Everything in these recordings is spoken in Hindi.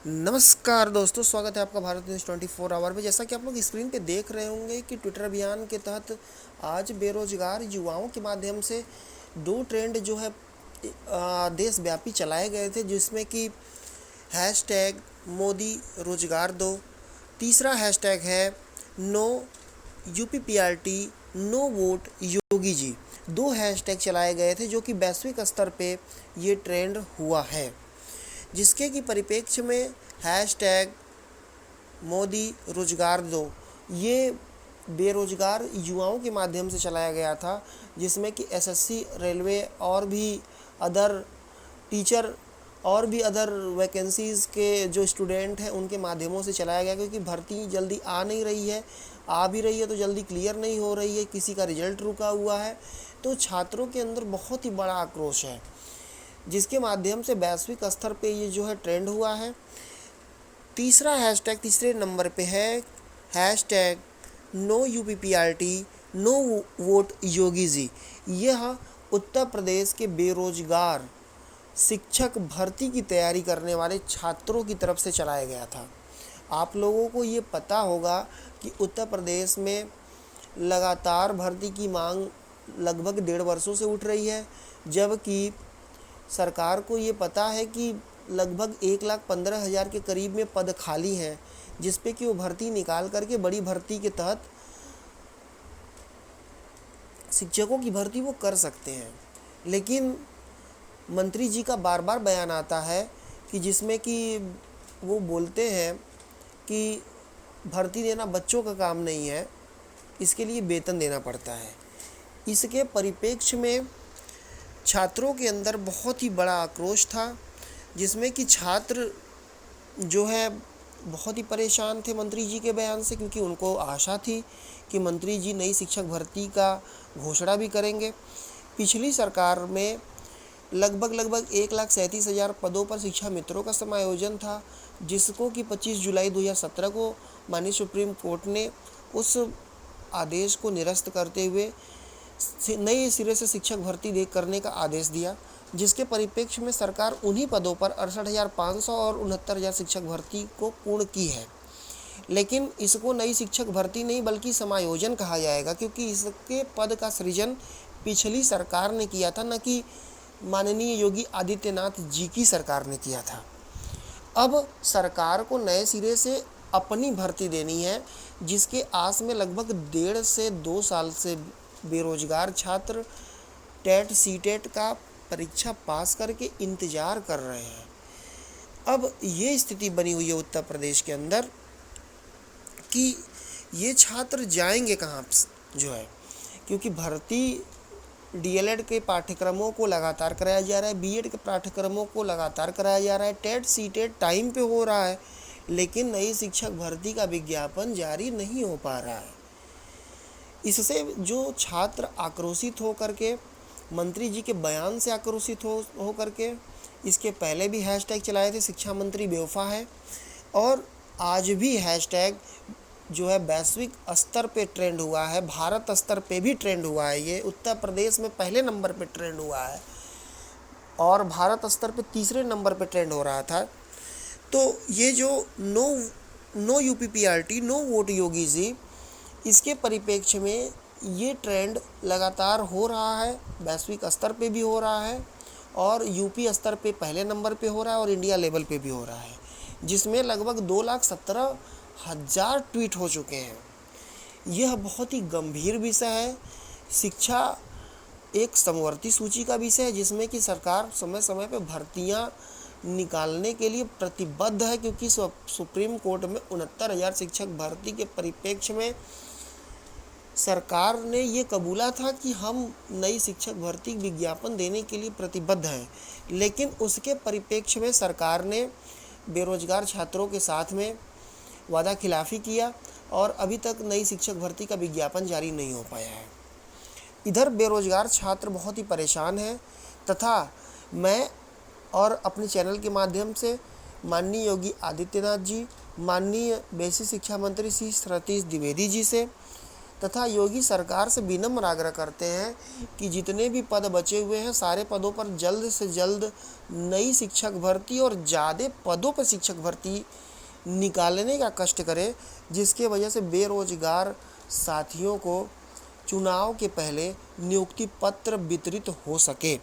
नमस्कार दोस्तों, स्वागत है आपका भारत न्यूज़ 24 आवर में। जैसा कि आप लोग स्क्रीन पे देख रहे होंगे कि ट्विटर अभियान के तहत आज बेरोजगार युवाओं के माध्यम से दो ट्रेंड जो है देशव्यापी चलाए गए थे, जिसमें कि हैशटैग मोदी रोजगार दो, तीसरा हैशटैग है no यूपीपीआरटी no vote Yogi ji. दो हैशटैग चलाए गए थे जो कि वैश्विक स्तर पे ये ट्रेंड हुआ है, जिसके कि परिप्रेक्ष्य में हैशटैग मोदी रोजगार दो ये बेरोजगार युवाओं के माध्यम से चलाया गया था, जिसमें कि एसएससी, रेलवे और भी अदर टीचर और भी अदर वैकेंसीज़ के जो स्टूडेंट हैं उनके माध्यमों से चलाया गया, क्योंकि भर्ती जल्दी आ नहीं रही है, आ भी रही है तो जल्दी क्लियर नहीं हो रही है, किसी का रिजल्ट रुका हुआ है। तो छात्रों के अंदर बहुत ही बड़ा आक्रोश है, जिसके माध्यम से वैश्विक स्तर पे ये जो है ट्रेंड हुआ है। तीसरा हैशटैग तीसरे नंबर पे है hashtag no यूपीपीआरटी no vote Yogi ji. यह उत्तर प्रदेश के बेरोजगार शिक्षक भर्ती की तैयारी करने वाले छात्रों की तरफ से चलाया गया था। आप लोगों को ये पता होगा कि उत्तर प्रदेश में लगातार भर्ती की मांग लगभग 1.5 वर्षों से उठ रही है, जबकि सरकार को ये पता है कि लगभग 1,15,000 के करीब में पद खाली हैं, जिस पे कि वो भर्ती निकाल करके बड़ी भर्ती के तहत शिक्षकों की भर्ती वो कर सकते हैं। लेकिन मंत्री जी का बार बार बयान आता है कि जिसमें कि वो बोलते हैं कि भर्ती देना बच्चों का काम नहीं है, इसके लिए वेतन देना पड़ता है। इसके परिप्रेक्ष्य में छात्रों के अंदर बहुत ही बड़ा आक्रोश था, जिसमें कि छात्र जो है बहुत ही परेशान थे मंत्री जी के बयान से, क्योंकि उनको आशा थी कि मंत्री जी नई शिक्षक भर्ती का घोषणा भी करेंगे। पिछली सरकार में लगभग 1,37,000 पदों पर शिक्षा मित्रों का समायोजन था, जिसको कि 25 जुलाई 2017 को माननीय सुप्रीम कोर्ट ने उस आदेश को निरस्त करते हुए नए सिरे से शिक्षक भर्ती करने का आदेश दिया, जिसके परिप्रेक्ष्य में सरकार उन्हीं पदों पर 68,500 और 69,000 शिक्षक भर्ती को पूर्ण की है। लेकिन इसको नई शिक्षक भर्ती नहीं बल्कि समायोजन कहा जाएगा, क्योंकि इसके पद का सृजन पिछली सरकार ने किया था, न कि माननीय योगी आदित्यनाथ जी की सरकार ने किया था। अब सरकार को नए सिरे से अपनी भर्ती देनी है, जिसके आस में लगभग 1.5 से 2 साल से बेरोजगार छात्र टेट सीटेट का परीक्षा पास करके इंतज़ार कर रहे हैं। अब ये स्थिति बनी हुई है उत्तर प्रदेश के अंदर कि ये छात्र जाएंगे कहाँ जो है, क्योंकि भर्ती डीएलएड के पाठ्यक्रमों को लगातार कराया जा रहा है, बीएड के पाठ्यक्रमों को लगातार कराया जा रहा है, टेट सीटेट टाइम पे हो रहा है, लेकिन नई शिक्षक भर्ती का विज्ञापन जारी नहीं हो पा रहा है। इससे जो छात्र आक्रोशित हो करके मंत्री जी के बयान से आक्रोशित हो करके इसके पहले भी हैशटैग चलाए थे शिक्षा मंत्री बेवफा है, और आज भी हैशटैग जो है वैश्विक स्तर पे ट्रेंड हुआ है, भारत स्तर पे भी ट्रेंड हुआ है। ये उत्तर प्रदेश में पहले नंबर पे ट्रेंड हुआ है और भारत स्तर पे तीसरे नंबर पे ट्रेंड हो रहा था। तो ये जो no यूपीपीआरटी no vote Yogi ji, इसके परिप्रेक्ष्य में ये ट्रेंड लगातार हो रहा है, वैश्विक स्तर पे भी हो रहा है और यूपी स्तर पे पहले नंबर पे हो रहा है और इंडिया लेवल पे भी हो रहा है, जिसमें लगभग 2,17,000 ट्वीट हो चुके हैं। यह बहुत ही गंभीर विषय है। शिक्षा एक समवर्ती सूची का विषय है, जिसमें कि सरकार समय समय पे भर्तियां निकालने के लिए प्रतिबद्ध है, क्योंकि सुप्रीम कोर्ट में 69,000 शिक्षक भर्ती के परिप्रेक्ष्य में सरकार ने ये कबूला था कि हम नई शिक्षक भर्ती विज्ञापन देने के लिए प्रतिबद्ध हैं। लेकिन उसके परिप्रेक्ष्य में सरकार ने बेरोजगार छात्रों के साथ में वादा खिलाफ़ी किया और अभी तक नई शिक्षक भर्ती का विज्ञापन जारी नहीं हो पाया है। इधर बेरोजगार छात्र बहुत ही परेशान हैं, तथा मैं और अपने चैनल के माध्यम से माननीय योगी आदित्यनाथ जी, माननीय बेसिक शिक्षा मंत्री श्री सतीश द्विवेदी जी से तथा योगी सरकार से विनम्र आग्रह करते हैं कि जितने भी पद बचे हुए हैं सारे पदों पर जल्द से जल्द नई शिक्षक भर्ती और ज़्यादा पदों पर शिक्षक भर्ती निकालने का कष्ट करें, जिसके वजह से बेरोजगार साथियों को चुनाव के पहले नियुक्ति पत्र वितरित हो सके।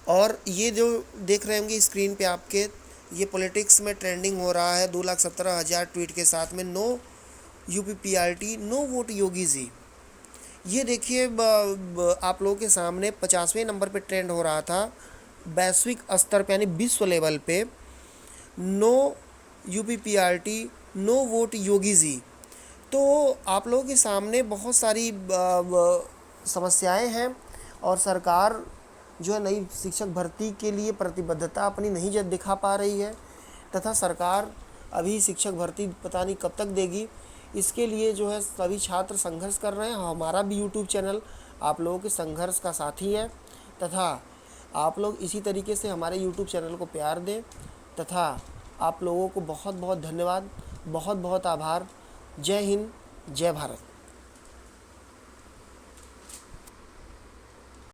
और ये जो देख रहे होंगे स्क्रीन पे आपके, ये पॉलिटिक्स में ट्रेंडिंग हो रहा है 2,17,000 ट्वीट के साथ में no यूपीपीआरटी no vote Yogi ji. ये देखिए आप लोगों के सामने 50वें नंबर पे ट्रेंड हो रहा था वैश्विक स्तर पे यानी विश्व लेवल पे, no यूपीपीआरटी no vote Yogi ji. तो आप लोगों के सामने बहुत सारी समस्याएं हैं और सरकार जो है नई शिक्षक भर्ती के लिए प्रतिबद्धता अपनी नहीं दिखा पा रही है, तथा सरकार अभी शिक्षक भर्ती पता नहीं कब तक देगी। इसके लिए जो है सभी छात्र संघर्ष कर रहे हैं। हमारा भी यूट्यूब चैनल आप लोगों के संघर्ष का साथी है, तथा आप लोग इसी तरीके से हमारे यूट्यूब चैनल को प्यार दें। तथा आप लोगों को बहुत बहुत धन्यवाद, बहुत बहुत आभार। जय हिंद, जय भारत।